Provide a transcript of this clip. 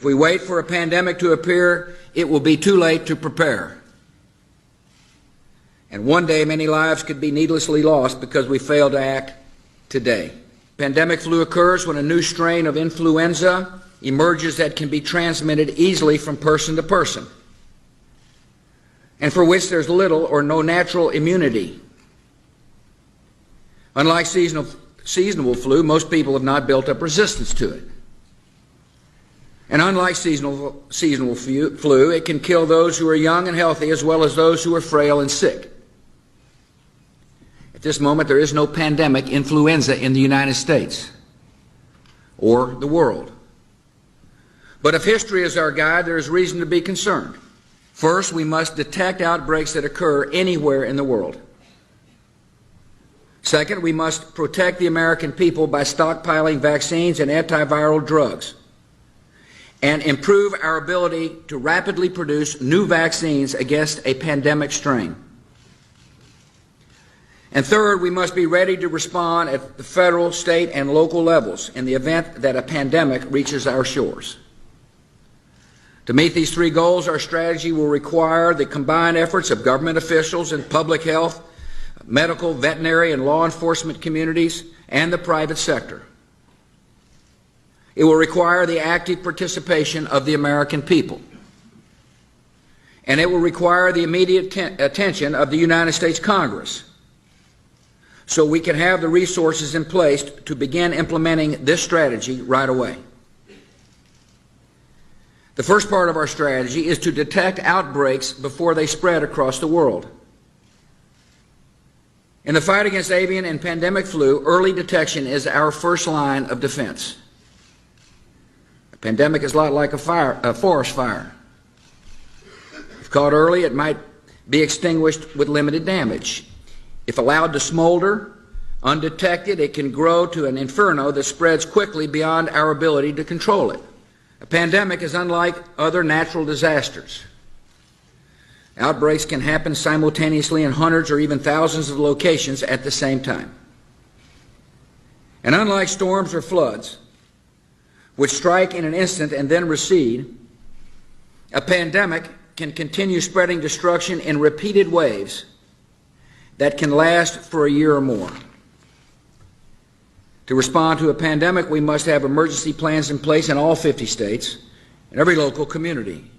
If we wait for a pandemic to appear, it will be too late to prepare. And one day, many lives could be needlessly lost because we fail to act today. Pandemic flu occurs when a new strain of influenza emerges that can be transmitted easily from person to person, and for which there's little or no natural immunity. Unlike seasonal flu, most people have not built up resistance to it. And unlike seasonal flu, it can kill those who are young and healthy as well as those who are frail and sick. At this moment, there is no pandemic influenza in the United States or the world. But if history is our guide, there is reason to be concerned. First, we must detect outbreaks that occur anywhere in the world. Second, we must protect the American people by stockpiling vaccines and antiviral drugs, and improve our ability to rapidly produce new vaccines against a pandemic strain. And third, we must be ready to respond at the federal, state, and local levels in the event that a pandemic reaches our shores. To meet these three goals, our strategy will require the combined efforts of government officials and public health, medical, veterinary, and law enforcement communities, and the private sector. It will require the active participation of the American people. And it will require the immediate attention of the United States Congress, so we can have the resources in place to begin implementing this strategy right away. The first part of our strategy is to detect outbreaks before they spread across the world. In the fight against avian and pandemic flu, early detection is our first line of defense. A pandemic is a lot like a forest fire. If caught early, it might be extinguished with limited damage. If allowed to smolder, undetected, it can grow to an inferno that spreads quickly beyond our ability to control it. A pandemic is unlike other natural disasters. Outbreaks can happen simultaneously in hundreds or even thousands of locations at the same time. And unlike storms or floods, which strike in an instant and then recede, a pandemic can continue spreading destruction in repeated waves that can last for a year or more. To respond to a pandemic, we must have emergency plans in place in all 50 states and every local community.